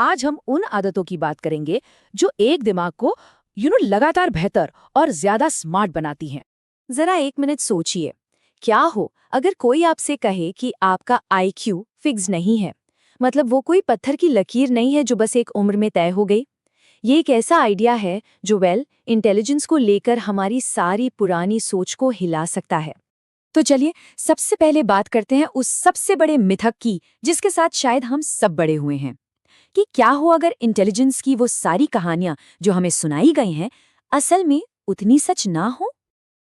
आज हम उन आदतों की बात करेंगे जो एक दिमाग को लगातार बेहतर और ज्यादा स्मार्ट बनाती हैं। जरा एक मिनट सोचिए, क्या हो अगर कोई आपसे कहे कि आपका आईक्यू फिक्स नहीं है। मतलब वो कोई पत्थर की लकीर नहीं है जो बस एक उम्र में तय हो गई। ये एक ऐसा आइडिया है जो इंटेलिजेंस को लेकर हमारी सारी पुरानी सोच को हिला सकता है। तो चलिए सबसे पहले बात करते हैं उस सबसे बड़े मिथक की जिसके साथ शायद हम सब बड़े हुए हैं, कि क्या हो अगर इंटेलिजेंस की वो सारी कहानियां जो हमें सुनाई गई हैं असल में उतनी सच ना हो।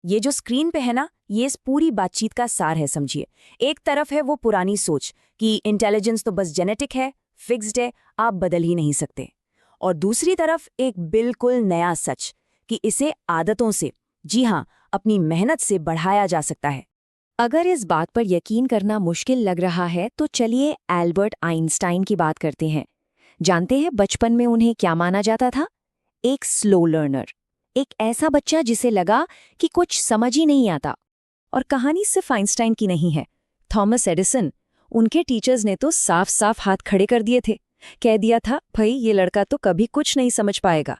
ये जो स्क्रीन पे है ना, ये इस पूरी बातचीत का सार है, समझिए। एक तरफ है वो पुरानी सोच कि इंटेलिजेंस तो बस जेनेटिक है, फिक्स्ड है, आप बदल ही नहीं सकते। और दूसरी तरफ एक बिल्कुल नया सच कि इसे आदतों से, जी हाँ, अपनी मेहनत से बढ़ाया जा सकता है। अगर इस बात पर यकीन करना मुश्किल लग रहा है तो चलिए एल्बर्ट आइंस्टाइन की बात करते हैं। जानते हैं बचपन में उन्हें क्या माना जाता था? एक स्लो लर्नर, एक ऐसा बच्चा जिसे लगा कि कुछ समझ ही नहीं आता। और कहानी सिर्फ आइंस्टाइन की नहीं है। थॉमस एडिसन, उनके टीचर्स ने तो साफ साफ हाथ खड़े कर दिए थे, कह दिया था भाई ये लड़का तो कभी कुछ नहीं समझ पाएगा।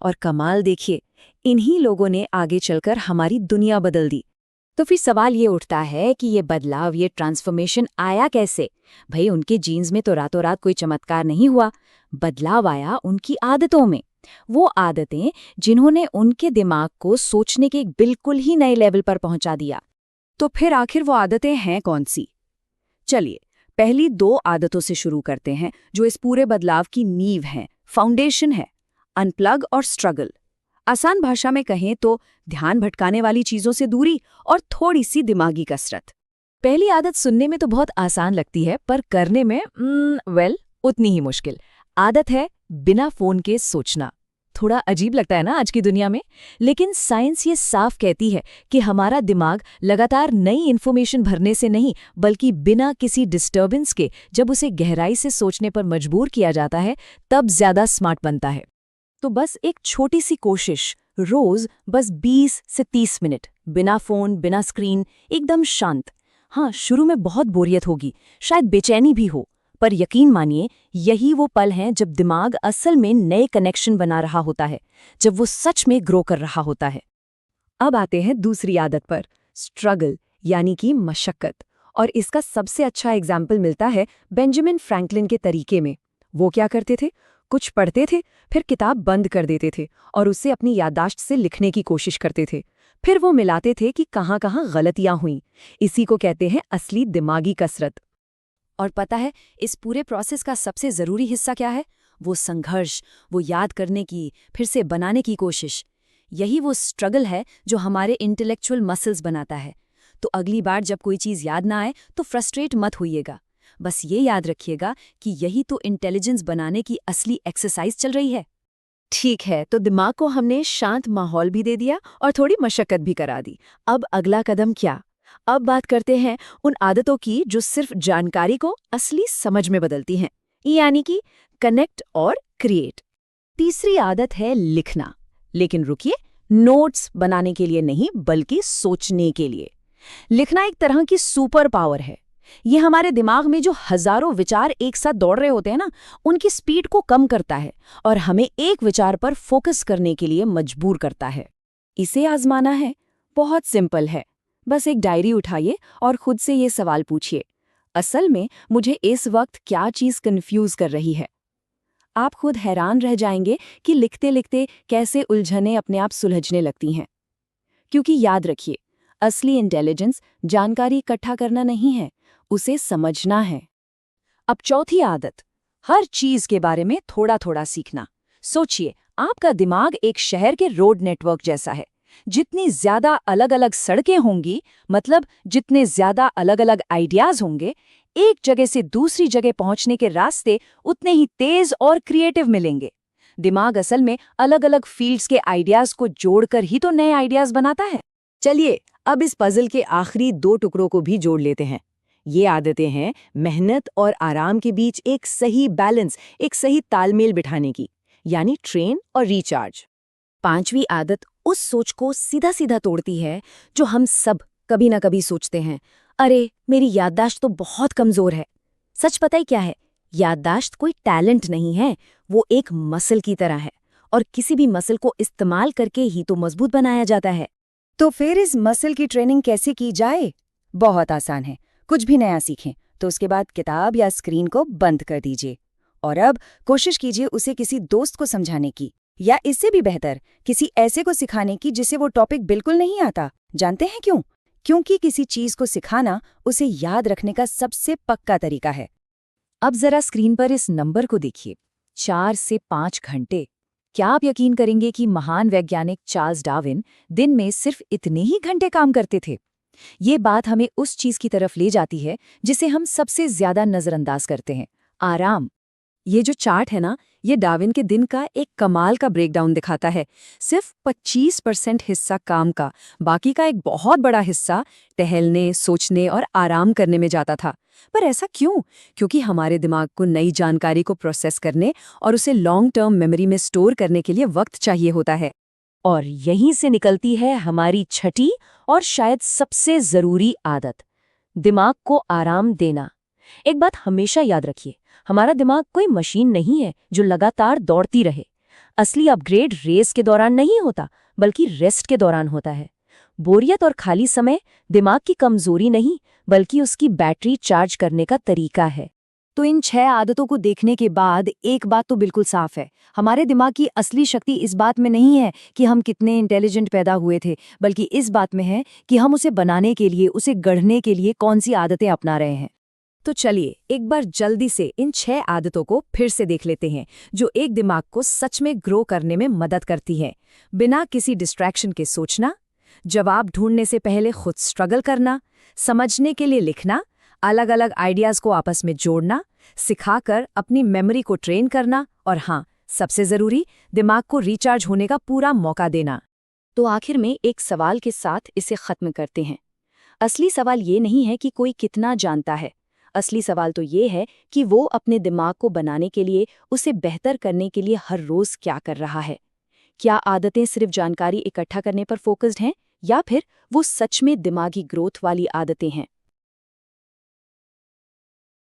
और कमाल देखिए, इन्हीं लोगों ने आगे चलकर हमारी दुनिया बदल दी। तो फिर सवाल ये उठता है कि ये बदलाव, ये ट्रांसफॉर्मेशन आया कैसे? भाई उनके जीन्स में तो रातों रात कोई चमत्कार नहीं हुआ। बदलाव आया उनकी आदतों में। वो आदतें जिन्होंने उनके दिमाग को सोचने के एक बिल्कुल ही नए लेवल पर पहुंचा दिया। तो फिर आखिर वो आदतें हैं कौन सी? चलिए पहली दो आदतों से शुरू करते हैं जो इस पूरे बदलाव की नींव हैं, फाउंडेशन है। अनप्लग और स्ट्रगल। आसान भाषा में कहें तो ध्यान भटकाने वाली चीजों से दूरी और थोड़ी सी दिमागी कसरत। पहली आदत सुनने में तो बहुत आसान लगती है पर करने में उतनी ही मुश्किल। आदत है बिना फोन के सोचना। थोड़ा अजीब लगता है ना आज की दुनिया में, लेकिन साइंस ये साफ कहती है कि हमारा दिमाग लगातार नई इन्फॉर्मेशन भरने से नहीं बल्कि बिना किसी डिस्टर्बेंस के जब उसे गहराई से सोचने पर मजबूर किया जाता है तब ज्यादा स्मार्ट बनता है। तो बस एक छोटी सी कोशिश, रोज बस 20 से 30 मिनट बिना फोन बिना स्क्रीन, एकदम शांत। हाँ, शुरू में बहुत बोरियत होगी, शायद बेचैनी भी हो, पर यकीन मानिए यही वो पल हैं जब दिमाग असल में नए कनेक्शन बना रहा होता है, जब वो सच में ग्रो कर रहा होता है। अब आते हैं दूसरी आदत पर, स्ट्रगल यानी कि मशक्कत। और इसका सबसे अच्छा एग्जाम्पल मिलता है बेंजामिन फ्रैंकलिन के तरीके में। वो क्या करते थे? कुछ पढ़ते थे, फिर किताब बंद कर देते थे और उसे अपनी याददाश्त से लिखने की कोशिश करते थे। फिर वो मिलाते थे कि कहाँ-कहाँ गलतियां हुईं। इसी को कहते हैं असली दिमागी कसरत। और पता है इस पूरे प्रोसेस का सबसे ज़रूरी हिस्सा क्या है? वो संघर्ष, वो याद करने की, फिर से बनाने की कोशिश। यही वो स्ट्रगल है जो हमारे इंटेलेक्चुअल मसल्स बनाता है। तो अगली बार जब कोई चीज़ याद ना आए तो फ्रस्ट्रेट मत होइएगा। बस ये याद रखिएगा कि यही तो इंटेलिजेंस बनाने की असली एक्सरसाइज चल रही है। ठीक है, तो दिमाग को हमने शांत माहौल भी दे दिया और थोड़ी मशक्कत भी करा दी। अब अगला कदम क्या? अब बात करते हैं उन आदतों की जो सिर्फ जानकारी को असली समझ में बदलती हैं, यानी कि कनेक्ट और क्रिएट। तीसरी आदत है लिखना। लेकिन रुकिए, नोट्स बनाने के लिए नहीं बल्कि सोचने के लिए। लिखना एक तरह की सुपर पावर है। ये हमारे दिमाग में जो हजारों विचार एक साथ दौड़ रहे होते हैं ना, उनकी स्पीड को कम करता है और हमें एक विचार पर फोकस करने के लिए मजबूर करता है। इसे आजमाना है, बहुत सिंपल है। बस एक डायरी उठाइए और खुद से ये सवाल पूछिए, असल में मुझे इस वक्त क्या चीज कंफ्यूज कर रही है? आप खुद हैरान रह जाएंगे कि लिखते लिखते कैसे उलझनें अपने आप सुलझने लगती हैं। क्योंकि याद रखिए, असली इंटेलिजेंस जानकारी इकट्ठा करना नहीं है, उसे समझना है। अब चौथी आदत, हर चीज के बारे में थोड़ा थोड़ा सीखना। सोचिए, आपका दिमाग एक शहर के रोड नेटवर्क जैसा है। जितनी ज्यादा अलग अलग सड़कें होंगी, मतलब जितने ज्यादा अलग अलग आइडियाज होंगे, एक जगह से दूसरी जगह पहुंचने के रास्ते उतने ही तेज और क्रिएटिव मिलेंगे। दिमाग असल में अलग अलग फील्ड्स के आइडियाज को जोड़कर ही तो नए आइडियाज बनाता है। चलिए अब इस पजल के आखिरी दो टुकड़ों को भी जोड़ लेते हैं। ये आदतें हैं मेहनत और आराम के बीच एक सही बैलेंस, एक सही तालमेल बिठाने की, यानी ट्रेन और रिचार्ज। पांचवी आदत उस सोच को सीधा सीधा तोड़ती है जो हम सब कभी ना कभी सोचते हैं, अरे मेरी याददाश्त तो बहुत कमजोर है। सच पता ही क्या है? याददाश्त कोई टैलेंट नहीं है, वो एक मसल की तरह है और किसी भी मसल को इस्तेमाल करके ही तो मजबूत बनाया जाता है। तो फिर इस मसल की ट्रेनिंग कैसे की जाए? बहुत आसान है। कुछ भी नया सीखें तो उसके बाद किताब या स्क्रीन को बंद कर दीजिए और अब कोशिश कीजिए उसे किसी दोस्त को समझाने की, या इससे भी बेहतर किसी ऐसे को सिखाने की जिसे वो टॉपिक बिल्कुल नहीं आता। जानते हैं क्यों? क्योंकि किसी चीज को सिखाना उसे याद रखने का सबसे पक्का तरीका है। अब जरा स्क्रीन पर इस नंबर को देखिए, 4 से 5 घंटे। क्या आप यकीन करेंगे कि महान वैज्ञानिक चार्ल्स डार्विन दिन में सिर्फ इतने ही घंटे काम करते थे? ये बात हमें उस चीज की तरफ ले जाती है जिसे हम सबसे ज्यादा नजरअंदाज करते हैं, आराम। ये जो चार्ट है ना, ये डार्विन के दिन का एक कमाल का ब्रेकडाउन दिखाता है। सिर्फ 25% हिस्सा काम का, बाकी का एक बहुत बड़ा हिस्सा टहलने, सोचने और आराम करने में जाता था। पर ऐसा क्यों? क्योंकि हमारे दिमाग को नई जानकारी को प्रोसेस करने और उसे लॉन्ग टर्म मेमोरी में स्टोर करने के लिए वक्त चाहिए होता है। और यहीं से निकलती है हमारी छठी और शायद सबसे जरूरी आदत, दिमाग को आराम देना। एक बात हमेशा याद रखिए, हमारा दिमाग कोई मशीन नहीं है जो लगातार दौड़ती रहे। असली अपग्रेड रेस के दौरान नहीं होता, बल्कि रेस्ट के दौरान होता है। बोरियत और खाली समय दिमाग की कमजोरी नहीं, बल्कि उसकी बैटरी चार्ज करने का तरीका है। तो इन 6 आदतों को देखने के बाद एक बात तो बिल्कुल साफ है, हमारे दिमाग की असली शक्ति इस बात में नहीं है कि हम कितने इंटेलिजेंट पैदा हुए थे, बल्कि इस बात में है कि हम उसे बनाने के लिए, उसे गढ़ने के लिए कौन सी आदतें अपना रहे हैं। तो चलिए एक बार जल्दी से इन 6 आदतों को फिर से देख लेते हैं, जो एक दिमाग को सच में ग्रो करने में मदद करती हैं। बिना किसी डिस्ट्रैक्शन के सोचना, जवाब ढूंढने से पहले खुद स्ट्रगल करना, समझने के लिए लिखना, अलग अलग आइडियाज को आपस में जोड़ना, सिखाकर अपनी मेमोरी को ट्रेन करना, और हाँ, सबसे जरूरी, दिमाग को रिचार्ज होने का पूरा मौका देना। तो आखिर में एक सवाल के साथ इसे खत्म करते हैं। असली सवाल ये नहीं है कि कोई कितना जानता है, असली सवाल तो ये है कि वो अपने दिमाग को बनाने के लिए, उसे बेहतर करने के लिए हर रोज क्या कर रहा है। क्या आदतें सिर्फ जानकारी इकट्ठा करने पर फोकस्ड हैं, या फिर वो सच में दिमागी ग्रोथ वाली आदतें हैं?